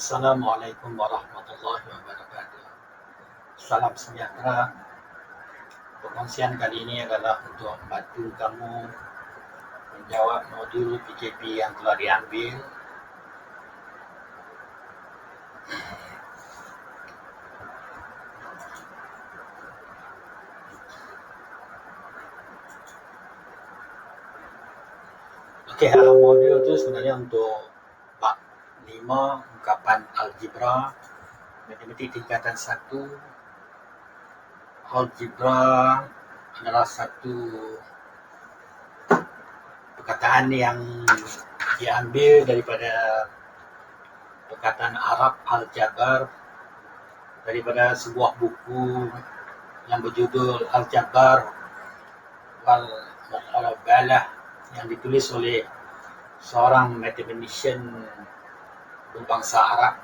Assalamualaikum warahmatullahi wabarakatuh. Salam sejahtera. Perkongsian kali ini adalah untuk membantu kamu menjawab modul PKP yang telah diambil. Okey, modul itu sebenarnya untuk bab 5 ungkapan algebra, matematik tingkatan 1. Algebra adalah satu perkataan yang diambil daripada perkataan Arab al-jabar, daripada sebuah buku yang berjudul Al-Jabar wal Muqarabalah yang ditulis oleh seorang mathematician berbangsa Arab,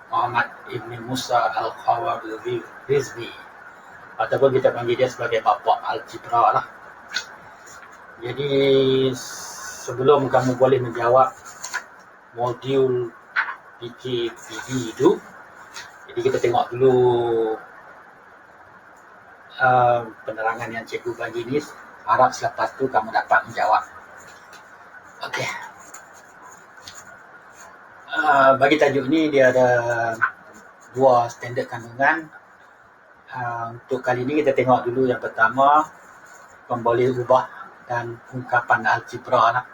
Muhammad Ibn Musa Al-Khawarizmi, ataupun kita panggil dia sebagai bapa algebra lah. Jadi sebelum kamu boleh menjawab modul PKPD itu, jadi kita tengok dulu penerangan yang cikgu bagi ni, harap selepas tu kamu dapat menjawab. Okey. Bagi tajuk ni dia ada dua standard kandungan. Untuk kali ni kita tengok dulu yang pertama, pemboleh ubah dan ungkapan algebra lah.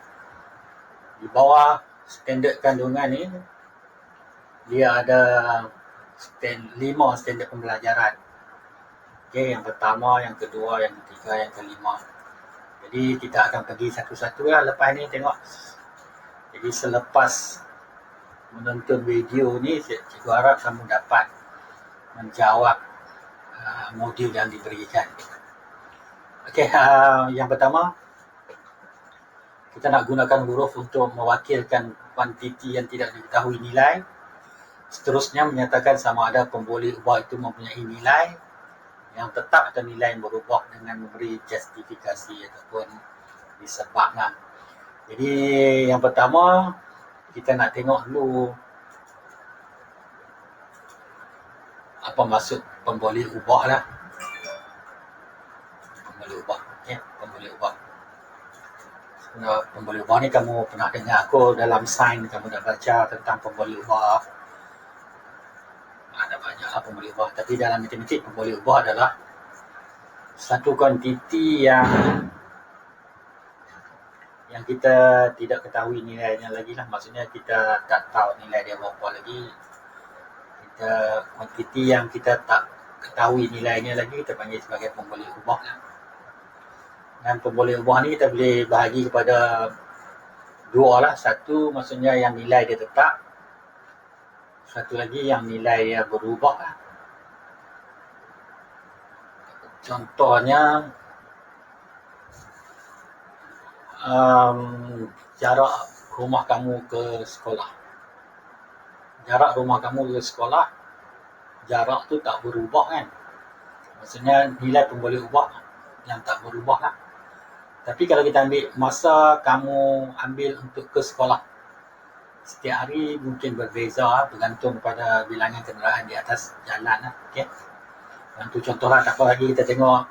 Di bawah standard kandungan ni dia ada 5 standard pembelajaran. Okey, yang pertama, yang kedua, yang ketiga, yang kelima. Jadi kita akan pergi satu-satu lah lepas ni tengok. Jadi selepas menonton video ni, cikgu harap kamu dapat menjawab modul yang diberikan. Okey, yang pertama, kita nak gunakan huruf untuk mewakilkan kuantiti yang tidak diketahui nilai. Seterusnya menyatakan sama ada pemboleh ubah itu mempunyai nilai yang tetap atau nilai yang berubah dengan memberi justifikasi ataupun disebabkan. Jadi yang pertama, kita nak tengok dulu apa maksud pemboleh ubah lah. Pemboleh ubah, okay? Pemboleh ubah. Pemboleh ubah ni kamu pernah dengar aku dalam sains, kamu dah baca tentang pemboleh ubah. Ada banyaklah pemboleh ubah, tapi dalam matematik pemboleh ubah adalah satu kuantiti yang kita tidak ketahui nilainya lagi lah. Maksudnya kita tak tahu nilai dia berapa lagi. Kuantiti yang kita tak ketahui nilainya lagi, kita panggil sebagai pemboleh ubah lah. Dan pemboleh ubah ni kita boleh bahagi kepada dua lah. Satu maksudnya yang nilai dia tetap, satu lagi yang nilai dia berubah lah. Contohnya jarak rumah kamu ke sekolah. Jarak rumah kamu ke sekolah, jarak tu tak berubah kan. Maksudnya nilai pemboleh ubah yang tak berubah lah. Tapi kalau kita ambil masa kamu ambil untuk ke sekolah, setiap hari mungkin berbeza bergantung pada bilangan kenderaan di atas jalan lah. Okay? Itu contoh lah, tak apa lagi kita tengok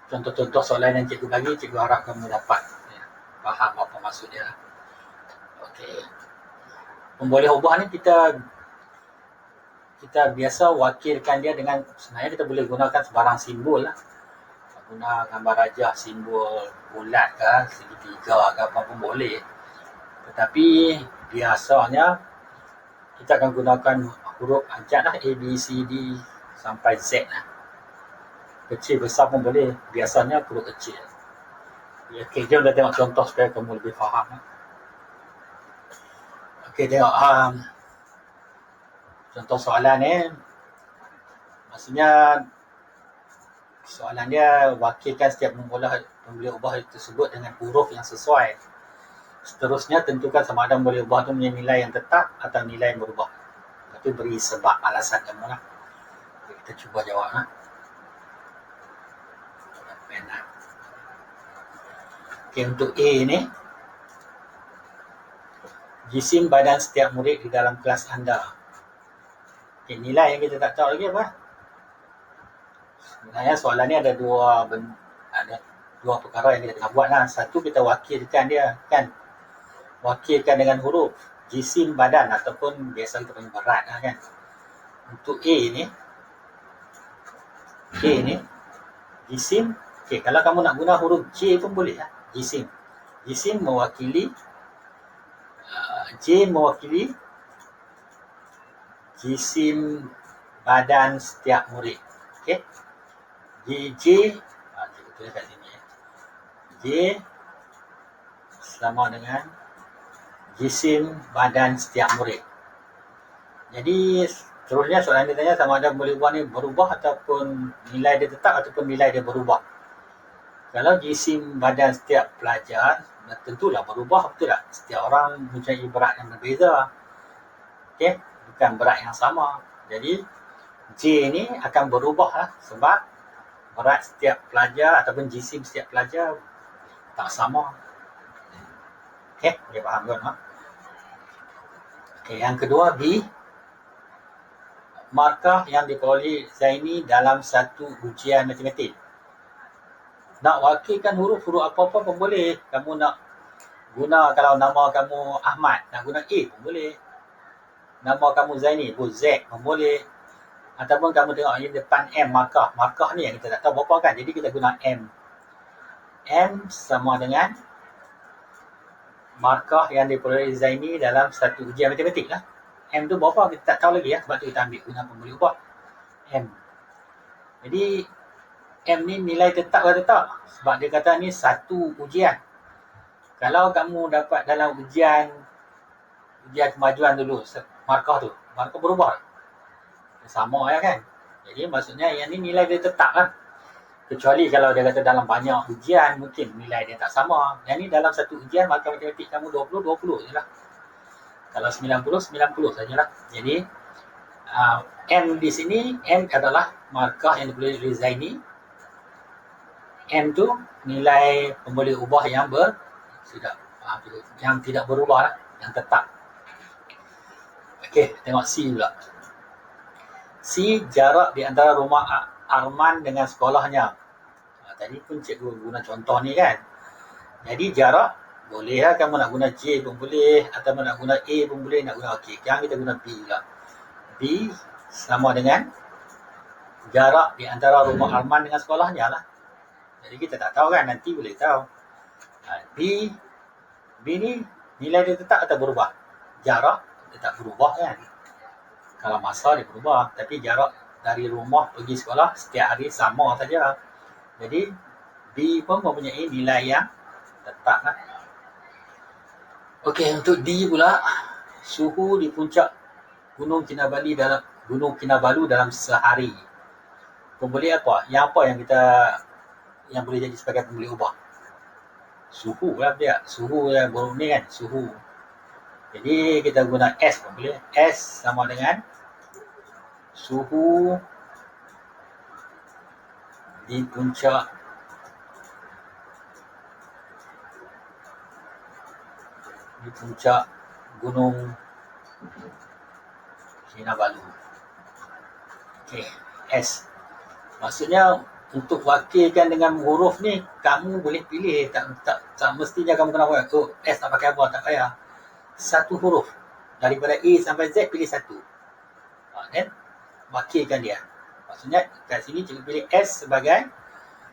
contoh-contoh soalan yang cikgu bagi, cikgu harap kamu dapat faham apa maksud dia. Okey. Pemboleh ubah ni kita biasa wakilkan dia dengan, sebenarnya kita boleh gunakan sebarang simbol lah. Guna gambar rajah, simbol bulat ke, segitiga ke, apa pun boleh. Tetapi biasanya kita akan gunakan huruf abjad lah, A, B, C, D sampai Z lah. Kecil besar pun boleh, biasanya huruf kecil. Okey, jom kita tengok contoh supaya kamu lebih faham. Okey, tengok contoh soalan ni. Maksudnya soalan dia wakilkan setiap pemboleh ubah tersebut dengan huruf yang sesuai. Seterusnya tentukan sama ada pemboleh ubah itu punya nilai yang tetap atau nilai yang berubah. Lepas tu beri sebab alasan kamu lah. Kita cuba jawab lah. Okey, untuk A ni, jisim badan setiap murid di dalam kelas anda Okay, nilai yang kita tak tahu lagi apa? Sebenarnya soalan ni ada dua perkara yang kita kena buat lah. Satu, kita wakilkan dia, kan? Wakilkan dengan huruf jisim badan ataupun biasa kita panggil berat lah, kan? Untuk A ni jisim. Okay, kalau kamu nak guna huruf J pun boleh lah. Jisim mewakili J mewakili jisim badan setiap murid. Okay, J betul kat sini. J sama dengan jisim badan setiap murid. Jadi seterusnya soalan dia tanya sama ada boleh ubah ni berubah ataupun nilai dia tetap ataupun nilai dia berubah. Kalau jisim badan setiap pelajar, tentulah berubah, betul tak? Setiap orang mempunyai berat yang berbeza. Okay? Bukan berat yang sama. Jadi J ni akan berubah lah sebab berat setiap pelajar ataupun jisim setiap pelajar tak sama. Okay? Dia faham kan? Okay, yang kedua B. Markah yang diperoleh Zaini dalam satu ujian matematik. Nak wakilkan huruf-huruf apa-apa pun boleh. Kamu nak guna, kalau nama kamu Ahmad, nak guna A pun boleh. Nama kamu Zaini, Z pun boleh. Ataupun kamu tengok di depan M, markah. Markah ni yang kita tak tahu berapa kan. Jadi kita guna M. M sama dengan markah yang diperoleh Zaini dalam satu ujian matematik lah. M tu berapa kita tak tahu lagi ya. Sebab tu kita ambil guna pembuli ubah. M. Jadi M ni nilai tetap atau tetap? Sebab dia kata ni satu ujian. Kalau kamu dapat dalam ujian kemajuan dulu, markah berubah. Sama ya kan? Jadi maksudnya yang ni nilai dia tetap lah. Kecuali kalau dia kata dalam banyak ujian, mungkin nilai dia tak sama. Yang ni dalam satu ujian, markah matematik kamu 20 je lah. Kalau 90 sajalah. Jadi M di sini, M adalah markah yang diperoleh oleh Zaini. M tu nilai pemboleh ubah yang tidak berubah lah, yang tetap. Okey, tengok C pula. C, jarak di antara rumah Arman dengan sekolahnya. Tadi pun cikgu guna contoh ni kan. Jadi jarak boleh lah, kamu nak guna J pun boleh, atau nak guna A pun boleh, nak guna OK. Sekarang kita guna B pula. B sama dengan jarak di antara rumah Arman dengan sekolahnya lah. Jadi kita tak tahu kan, nanti boleh tahu. B ni nilai dia tetap atau berubah? Jarak tetap berubah kan. Kalau masa dia berubah, tapi jarak dari rumah pergi sekolah setiap hari sama saja. Jadi B pun mempunyai nilai yang tetap lah. Okey, untuk D pula, suhu di puncak Gunung Kinabalu dalam sehari. Pemboleh apa? Yang boleh jadi sebagai pemboleh ubah? Suhu lah dia. Suhu yang buruk ni kan, suhu. Jadi kita guna S pun boleh. S sama dengan suhu di puncak Gunung Kinabalu. Okey, S. Maksudnya untuk wakilkan dengan huruf ni, kamu boleh pilih. Tak mestinya kamu kena buat. Oh, S tak pakai apa, tak payah. Satu huruf. Daripada A sampai Z, pilih satu. Dan wakilkan dia. Maksudnya kat sini cikgu pilih S sebagai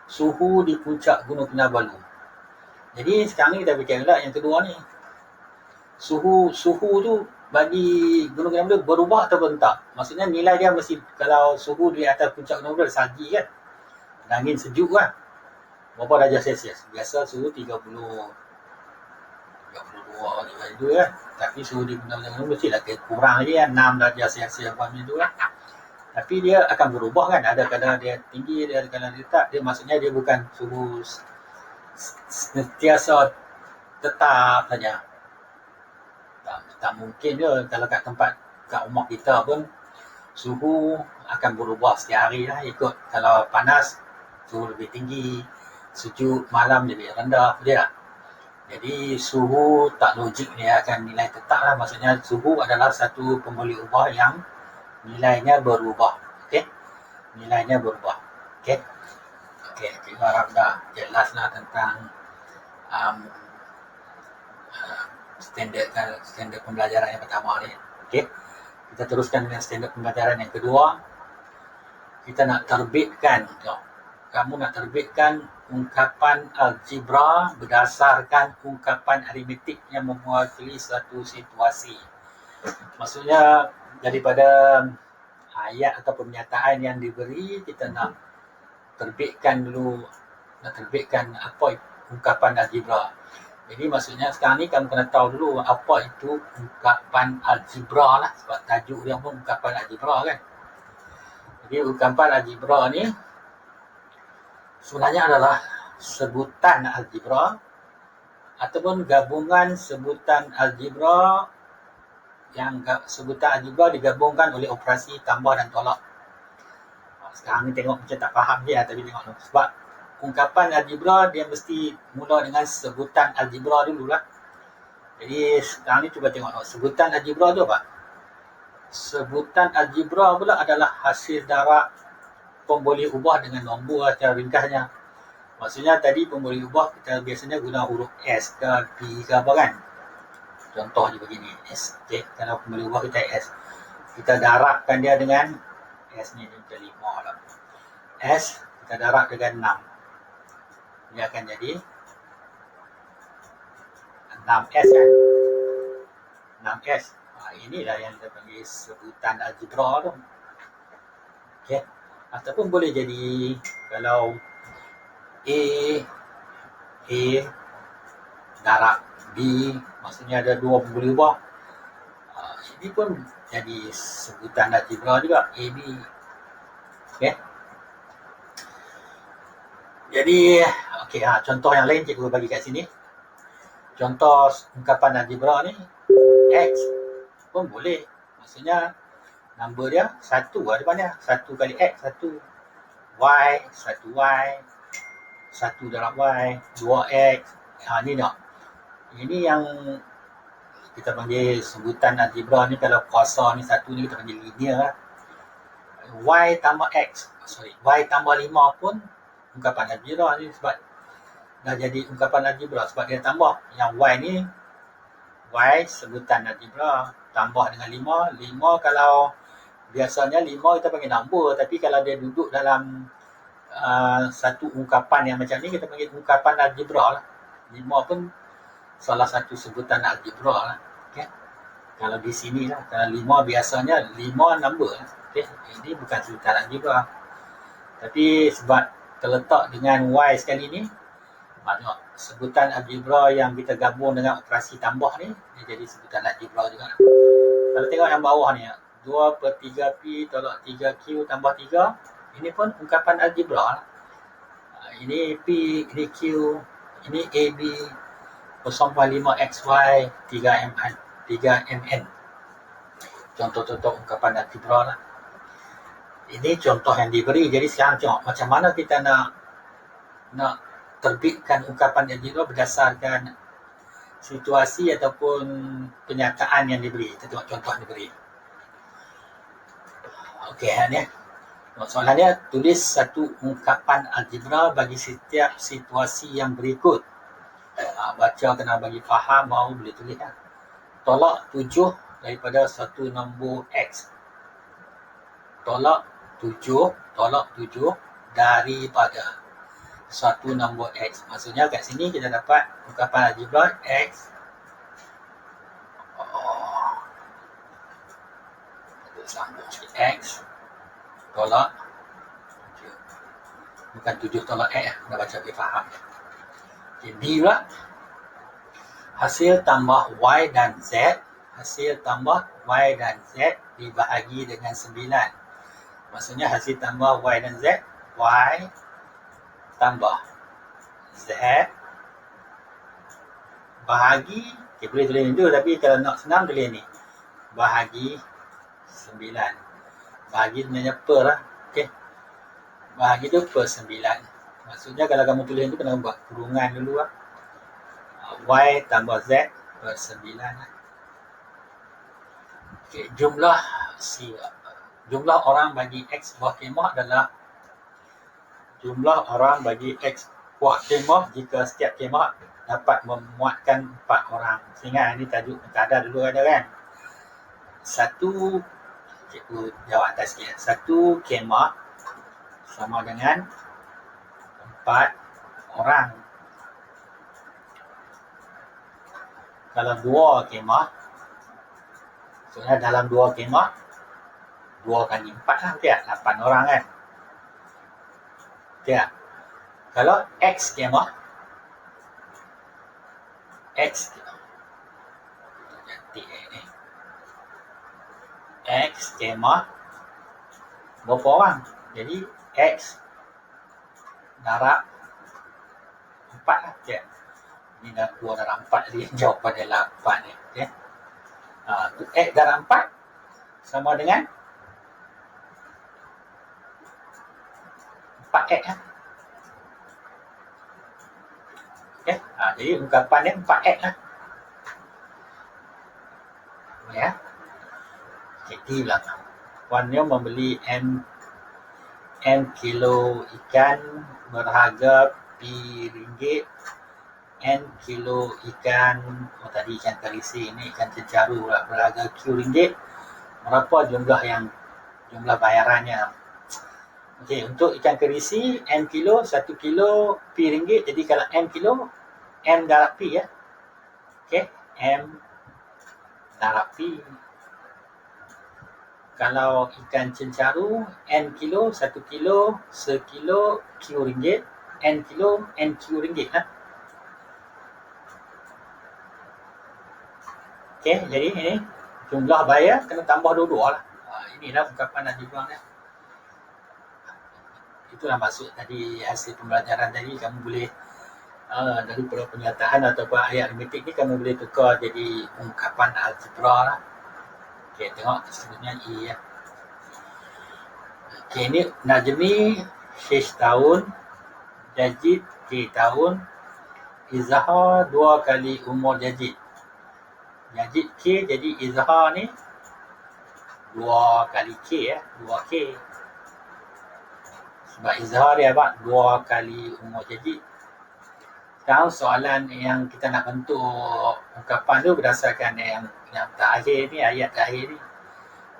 suhu di puncak Gunung Kinabalu. Jadi sekarang ni kita fikir pula yang kedua ni. Suhu tu bagi Gunung Kinabalu berubah ataupun tak? Maksudnya nilai dia mesti, kalau suhu di atas puncak Gunung Kinabalu salji kan, angin sejuk kan, berapa darjah Celsius? Biasa suhu 32 kan, tapi suhu di Gunung Kinabalu mesti lah kurang lagi kan, 6 darjah Celsius apa macam tu kan. Tapi dia akan berubah kan, ada kadang dia tinggi, ada kadang dia tak. Dia maksudnya dia bukan suhu sentiasa tetap saja. Tak mungkin je kalau kat rumah kita pun suhu akan berubah setiap hari lah, ikut kalau panas suhu lebih tinggi, sejuk malam lebih rendah, betul tak? Jadi suhu tak logik dia akan nilai tetap lah. Maksudnya suhu adalah satu pemboleh ubah yang nilainya berubah. Okey, nilainya berubah. Okey, cikgu harap dah jelaslah tentang um, standard pembelajaran yang pertama ni. Okey, kita teruskan dengan standard pembelajaran yang kedua. Kita nak terbitkan, kamu nak terbitkan ungkapan algebra berdasarkan ungkapan aritmetik yang mewakili suatu situasi. Maksudnya daripada ayat atau pernyataan yang diberi, kita nak terbitkan apa ungkapan algebra. Jadi maksudnya sekarang ni kamu kena tahu dulu apa itu ungkapan algebra lah, sebab tajuk dia pun ungkapan algebra kan. Jadi ungkapan algebra ni sebenarnya adalah sebutan algebra ataupun gabungan sebutan algebra yang sebutan algebra digabungkan oleh operasi tambah dan tolak. Sekarang ni tengok macam tak faham je, tapi tengok dulu. Sebab ungkapan algebra dia mesti mula dengan sebutan algebra dululah. Jadi sekarang ni cuba tengok sebutan algebra tu apa? Sebutan algebra pula adalah hasil darab pemboleh ubah dengan nombor secara ringkasnya. Maksudnya tadi pemboleh ubah kita biasanya guna huruf S ke P ke apa kan. Contoh je begini, S. Okay. Kalau pemboleh ubah kita S. Kita darabkan dia dengan S ni kita 5 lah. S kita darab dengan 6. Dia akan jadi 6S kan. 6S. Inilah yang kita panggil sebutan algebra tu. Okay. Ataupun boleh jadi kalau A darab B, maksudnya ada dua pemboleh ubah. Ini pun jadi sebutan algebra juga, AB. Okay. Jadi, contoh yang lain cikgu bagi kat sini. Contoh ungkapan algebra ni, X pun boleh. Maksudnya, number dia 1 lah depannya. 1 kali X, 1. Y, 1Y. 1 darab Y, 2X. Ni tak. Ini yang kita panggil sebutan algebra ni. Kalau kuasa ni 1 ni kita panggil linear lah. Y tambah X, Y tambah 5 pun ungkapan algebra ni, sebab dah jadi ungkapan algebra sebab dia tambah. Yang Y ni, Y sebutan algebra tambah dengan 5. 5 kalau biasanya 5 kita panggil number, tapi kalau dia duduk dalam satu ungkapan yang macam ni kita panggil ungkapan algebra lah. 5 pun salah satu sebutan algebra lah. Okay. Kalau di sini lah, kalau 5 biasanya 5 number lah. Okay. Ini bukan sebutan algebra, tapi sebab terletak dengan Y sekali ni, maknanya sebutan algebra yang kita gabung dengan operasi tambah ni, dia jadi sebutan algebra juga. Kalau tengok yang bawah ni, 2/3P tolak 3Q tambah 3, ini pun ungkapan algebra. Ini P, ini Q, ini AB, 0.5XY, 3MN. Contoh-contoh ungkapan algebra lah. Ini contoh yang diberi. Jadi sekarang tengok macam mana kita nak terbitkan ungkapan algebra berdasarkan situasi ataupun penyataan yang diberi. Kita tengok contoh yang diberi. Okey, ni. Soalannya, tulis satu ungkapan algebra bagi setiap situasi yang berikut. Baca kena bagi faham, baru boleh tulis kan. Tolak 7 daripada satu nombor X. Tolak 7 daripada satu nombor X. Maksudnya kat sini kita dapat ungkapan algebra X. X tolak 7. Bukan 7 tolak X. Nak baca dia faham. Okay, B pula. Hasil tambah Y dan Z. Hasil tambah Y dan Z dibahagi dengan 9. Maksudnya hasil tambah Y dan Z. Y tambah Z bahagi. Okay, boleh tulis itu, tapi kalau nak senang tulis ni. Bahagi 9. Bahagi sebenarnya per lah. Okay. Bahagi tu per 9. Maksudnya kalau kamu tulis tu kena buat kurungan dulu lah. Y tambah Z per 9 lah. Okay, jumlah jumlah orang bagi X buah kemah adalah jumlah orang bagi X buah kemah jika setiap kemah dapat memuatkan 4 orang. Ingat ini tajuk mentada dulu ada kan. Cikgu jawab atas sikit. Satu kemah sama dengan 4 orang. Kalau 2 kemah, sebenarnya dalam 2 kemah 2 kali 4 lah, tak? 8 orang kan? Tak? Kalau X kemah, X kemah berapa orang? Jadi X darab 4 lah, tak? Ini dah 2 darab 4 jadi jawapan adalah 8 ni. Okay? X darab 4 sama dengan 4X lah. Okay? Jadi ungkapan dia 4X lah. Ya. Jadi lah. Puannya membeli M kilo ikan berharga P N kilo ikan, tadi ikan kalisi, ini ikan cencaru lah, berharga Q ringgit. Berapa jumlah bayarannya? Okey, untuk ikan kalisi N kilo, 1 kilo P ringgit. Jadi kalau M kilo, M darab P ya. Okey, M darab P. Kalau ikan cencaru N kilo, 1 kilo, sekilo Q ringgit, N kilo NQ ringgit lah. Okey, jadi ini jumlah bayar kena tambah dua-dua lah. Inilah ungkapan algebra ni. Itulah maksud tadi hasil pembelajaran tadi. Kamu boleh daripada pernyataan ataupun ayat aritmetik ni kamu boleh tukar jadi ungkapan algebra lah. Okey, tengok sebenarnya E ya. Okey, ini Najmi H tahun, Jajid K tahun, Izhar 2 kali umur Jajid. Jajid K, jadi Izhar ni 2 kali K ya, 2K. Sebab Izhar dia apa? 2 kali umur Jajid. Sekarang soalan yang kita nak bentuk ungkapan tu berdasarkan yang terakhir ni, ayat terakhir ni.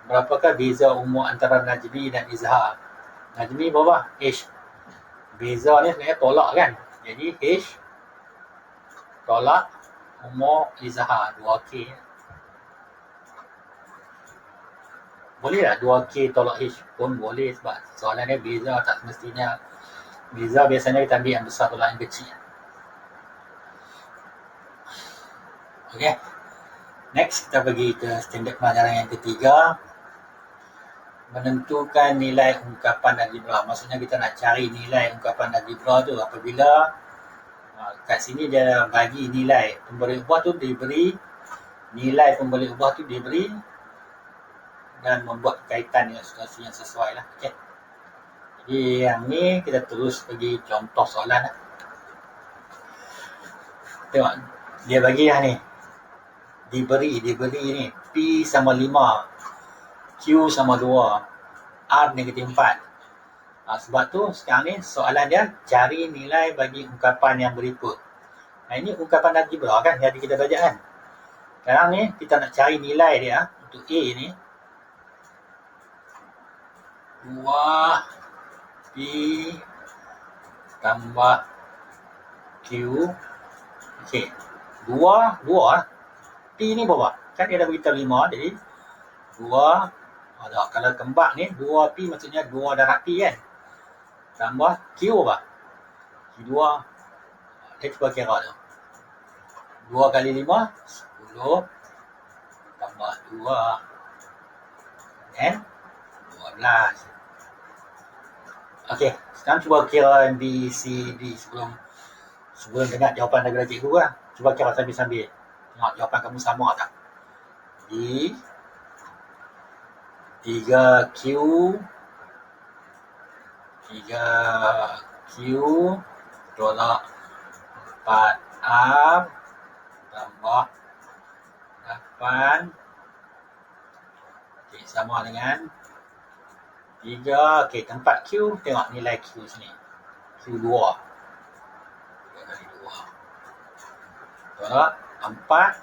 Berapakah beza umur antara Najmi dan Izhar? Najmi berapa? H. Beza ni sebenarnya tolak kan? Jadi H tolak umur Izhar 2K. Boleh tak 2K tolak H? Pun boleh sebab soalan dia beza tak semestinya. Beza biasanya kita ambil yang besar tolak yang kecil. Okay. Next kita pergi ke standard pelajaran yang ketiga. Menentukan nilai ungkapan algebra. Maksudnya kita nak cari nilai ungkapan algebra tu apabila kat sini dia bagi nilai pemberi ubah tu diberi, nilai pemberi ubah tu diberi dan membuat kaitan dengan situasi yang sesuai lah. Okay. Jadi yang ni kita terus pergi contoh soalan lah. Tengok, dia bagi lah ni. Diberi ni P sama 5, Q sama 2, R negatif 4. Sebab tu sekarang ni soalan dia cari nilai bagi ungkapan yang berikut. Ini ungkapan algebra kan, jadi kita belajar kan. Sekarang ni kita nak cari nilai dia untuk A ni. 2P tambah Q. Okey, 2 P ni berapa? Kan dia dah beritahu 5, jadi 2, kalau kembang ni 2P maksudnya 2 darab P kan. Tambah Q apa? Q2. Kita cuba kira tu. 2 kali 5, 10 tambah 2 dan 12. Okey, sekarang cuba kira B, C, D sebelum dengar jawapan daripada cikgu lah. Cuba kira sambil-sambil. Tengok jawapan kamu sama tak? D 3Q tolak 4R tambah 8. Okay, sama dengan 3, okey, tempat Q, tengok nilai Q sini. Q2. 3 kali 2. Tolak 4.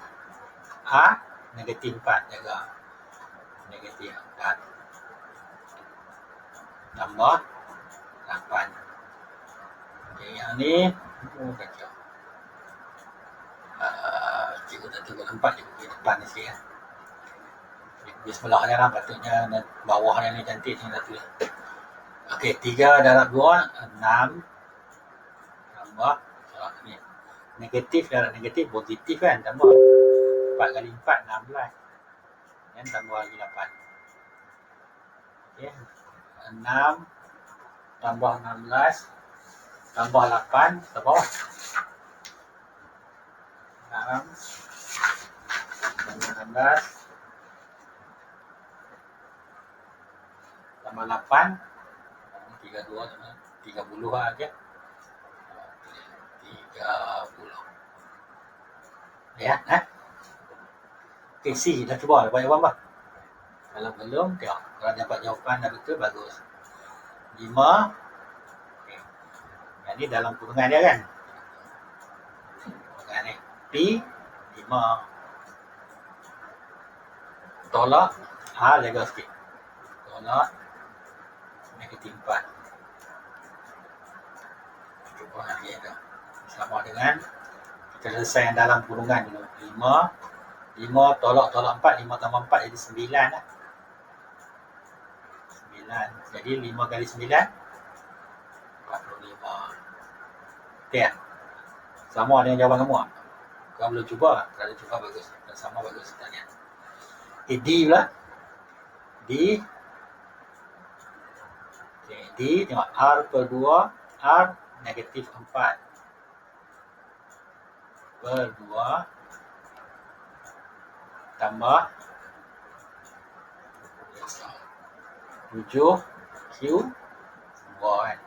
A, negatif 4 jaga. Negatif 4. Tambah 8. Okey, yang ni, kacau. Cikgu tak tengok tempat, cikgu pergi depan ni sikit. Di sebelah dia lah, patutnya bawah dia ni cantik ni dah tulis. Okey, 3 darab 2, 6. Tambah, ni. Negatif darab negatif, positif kan, tambah 4 kali 4, 16. Dan tambah lagi 8. Okey, 6 tambah 16 tambah 8 ke bawah. 6 tambah 16 tambah 8, 32 sama 30 lah je. 30. Ya, okey, C dah cuba, dapat jawapan apa? Kalau belum, tengok. Kalau dapat jawapan dah betul, bagus. 5. Okay. Yang ni dalam kurungan dia kan? Kurungan ni. P, 5. Tolak. Lega sikit. Tolak. Negatif 4. Cuba lagi ada. Sama dengan, kita selesai yang dalam kurungan dulu. 5. 5 tolak 4. 5 tambah 4 jadi 9 lah. 9. Jadi 5 kali 9, 45. Okey kan? Sama dengan jawapan kamu tak? Kau boleh cuba? Kalau cuba bagus. Kalau sama bagus tanya. Okay, D pula. D. Okay, D tengok R per 2. R negatif 4. Per 2. Tambah 7 Q 2 kan.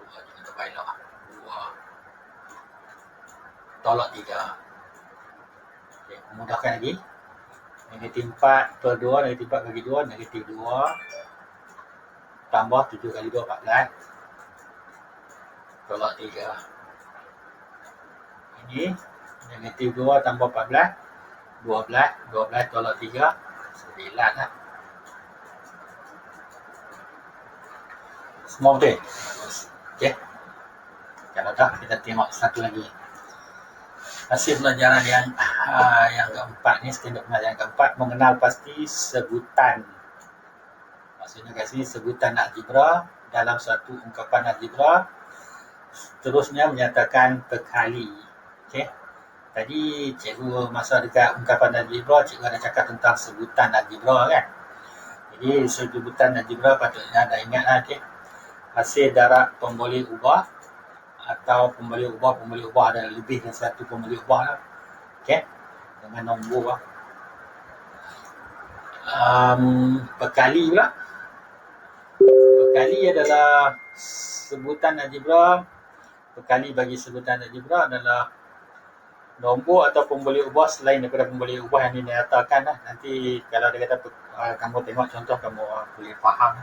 2 juga terbaik lah. 2 tolak 3. Okay, memudahkan lagi. Negatif 4 per 2, negatif 4 bagi 2, negatif 2. Tambah 7 kali 2, 14. Tolak 3. Ini negatif 2 tambah 14, 12. 12 tolak 3, 9 lah. Semua betul? Okey. Kalau dah, kita tengok satu lagi. Hasil pelajaran yang keempat ni, standard pelajaran keempat, mengenal pasti sebutan. Maksudnya kat sini sebutan algebra dalam satu ungkapan algebra, seterusnya menyatakan perkali. Okey. Tadi cikgu masa dekat ungkapan algebra, cikgu ada cakap tentang sebutan algebra kan. Jadi sebutan algebra patutnya dah ingat lah. Okey. Hasil darab pemboleh ubah atau pemboleh ubah ada lebih dari satu pemboleh ubah lah. Okey. Dengan nombor lah. Perkali pula. Perkali adalah sebutan algebra. Perkali bagi sebutan algebra adalah nombor atau pemboleh ubah selain daripada pemboleh ubah yang dinyatakan lah. Nanti kalau dia kata kamu tengok contoh, kamu boleh faham.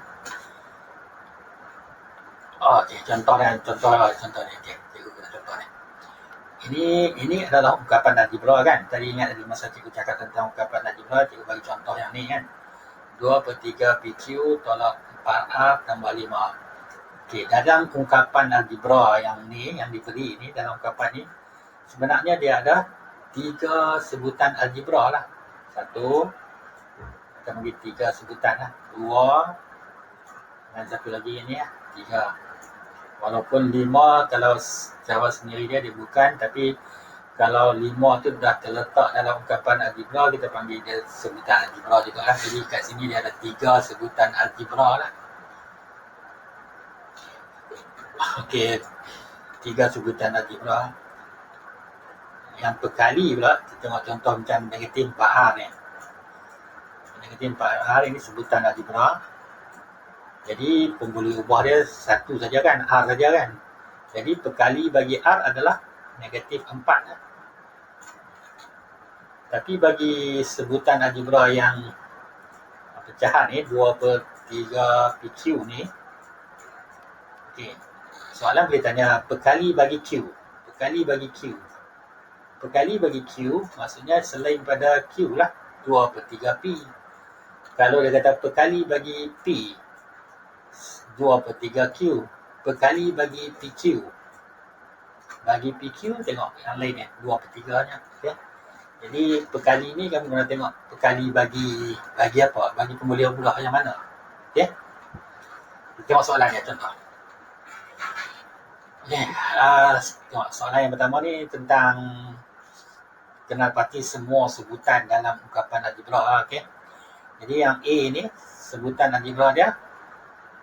Okey, contoh ni. Okey, cikgu guna contoh ni. Ini adalah ungkapan algebra kan. Tadi ingat tadi masa cikgu cakap tentang ungkapan algebra, cikgu bagi contoh yang ni kan. 2/3 PQ tolak 4A tambah 5. Okey, dalam ungkapan algebra yang ni, yang diberi ni, dalam ungkapan ni, sebenarnya dia ada 3 sebutan algebra lah. 1, kita bagi 3 sebutan lah. 2, dan satu lagi ini lah, 3. Walaupun 5 kalau cara sendiri dia bukan, tapi kalau 5 tu dah terletak dalam ungkapan algebra, kita panggil dia sebutan algebra juga lah. Jadi kat sini dia ada 3 sebutan algebra lah. Okey, 3 sebutan algebra. Yang perkali pula, kita tengok contoh macam negatif 4R ni. Negatif 4R ini sebutan algebra. Jadi pemboleh ubah dia satu saja kan, R saja kan. Jadi perkali bagi R adalah negatif 4 lah. Tapi bagi sebutan algebra yang pecahan ni 2/3 PQ ni. Okey. Soalan boleh tanya perkali bagi Q. Perkali bagi Q. Perkali bagi Q maksudnya selain pada Q lah 2/3 P. Kalau dia kata perkali bagi P 2/3 Q. Perkali bagi PQ. Bagi PQ tengok yang lain ni 2/3 nya. Okay. Jadi perkali ni kamu kena tengok perkali bagi apa? Bagi pemulihan bulah yang mana? Okey. Tengok soalan ni contoh. Okey, tengok soalan yang pertama ni tentang kenal pasti semua sebutan dalam ungkapan algebra. Okey. Jadi yang A ni sebutan algebra dia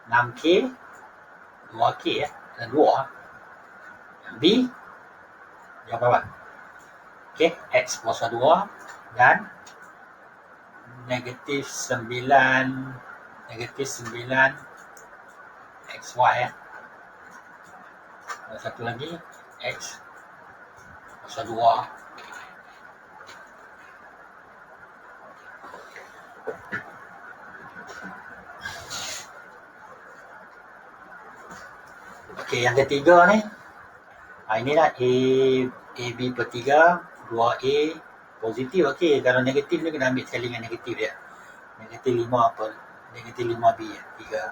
6K 2K dan 2. Yang B yang bawah. Okey, X kuasa 2 dan negatif 9 XY Dan satu lagi X kuasa 2. Okey, yang ketiga ni inilah AB per 3 2A positif. Okey, kalau negatif ni kena ambil sekali dengan negatif dia. Negatif 5B 3.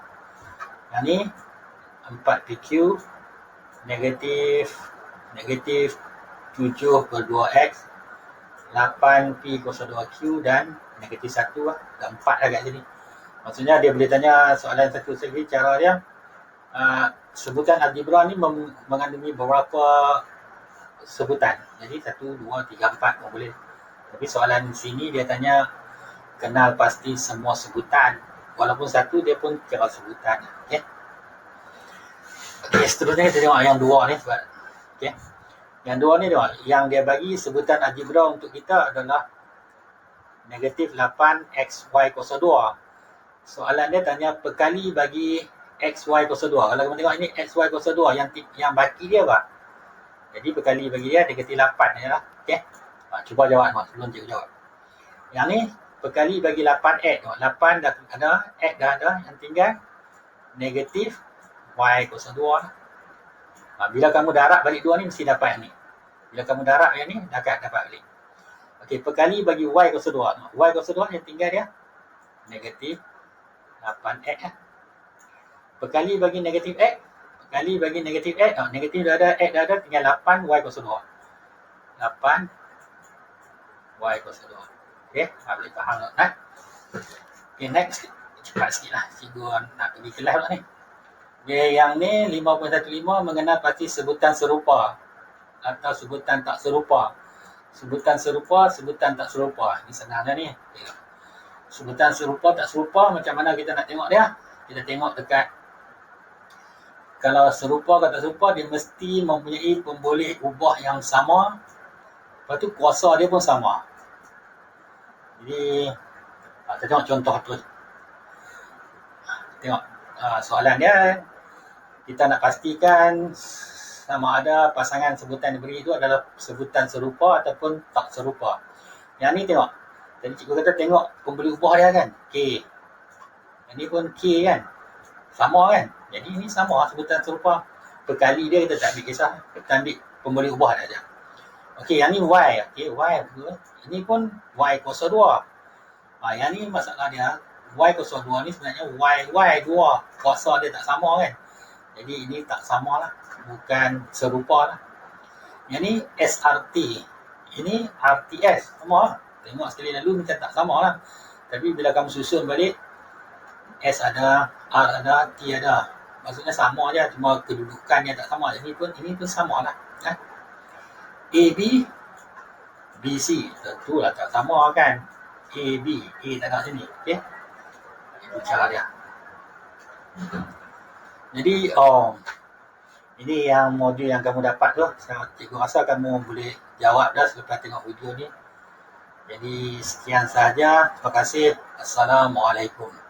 Yang ni 4PQ negatif 7/2X 8P kuasa 2Q dan negatif 1 lah. Dah 4 lah kat sini. Maksudnya dia boleh tanya soalan satu lagi, cara dia sebutan algebra ni mengandungi beberapa sebutan. Jadi 1, 2, 3, 4 pun boleh. Tapi soalan sini dia tanya kenal pasti semua sebutan. Walaupun satu dia pun kira sebutan. Okay. Okay, seterusnya kita tengok yang dua ni. Okay. Yang dua ni tengok. Yang dia bagi sebutan algebra untuk kita adalah negatif 8XY kuasa 2. Soalan dia tanya perkali bagi XY kuasa 2. Kalau kamu tengok ini XY kuasa 2 yang baki dia apa? Jadi perkali bagi dia negatif 8 je lah. Okay. Cuba jawab sebelum cikgu jawab. Yang ni perkali bagi 8X. 8 dah ada, X dah ada. Yang tinggal negatif Y kuasa 2. Bila kamu darab balik 2 ni mesti dapat yang ni. Bila kamu darab yang ni dapat balik. Okey, perkali bagi Y kuasa 2. Y kuasa 2 yang tinggal dia negatif 8X. Perkali bagi negatif X. Perkali bagi negatif X. Negatif dah ada, X dah ada, tinggal 8 Y kuasa 2. 8 Y kuasa 2. Okey, boleh faham tak? Okay, next. Cepat sikit lah. Cikgu nak pergi kelas pula ni. Okay, yang ni 5.15 mengenal pasti sebutan serupa atau sebutan tak serupa. Sebutan serupa, sebutan tak serupa. Ini senangnya ni. Okay. Sebutan serupa tak serupa macam mana kita nak tengok dia? Kita tengok dekat kalau serupa kata serupa dia mesti mempunyai pemboleh ubah yang sama. Lepas tu kuasa dia pun sama. Jadi kita tengok contoh tu. Tengok soalan dia, kita nak pastikan sama ada pasangan sebutan diberi itu adalah sebutan serupa ataupun tak serupa. Yang ni tengok. Jadi cikgu kata tengok pemboleh ubah dia kan. K. Yang ni pun K kan. Sama kan. Jadi ini sama sebutan serupa. Perkali dia kita tak ambil kisah. Kita ambil pemboleh ubah dia aja. Okey, yang ni Y. Okey, Y. Ini pun Y kuasa 2. Yang ni masalah dia. Y kuasa 2 ni sebenarnya Y 2. Kuasa dia tak sama kan. Jadi ini tak sama lah. Bukan serupa lah. Yang ni SRT. Ini RTS. Sama lah. Tengok sekali lalu macam tak sama lah. Tapi bila kamu susun balik, S ada, R ada, T ada. Maksudnya sama je. Cuma kedudukannya tak sama. Ini pun sama lah. AB, BC. Tentulah tak sama kan. AB. A tak ada sini. Okay. Itu cara dia. Jadi, ini yang modul yang kamu dapat tu. Cikgu rasa kamu boleh jawab dah selepas tengok video ni. Jadi, sekian sahaja. Terima kasih. Assalamualaikum.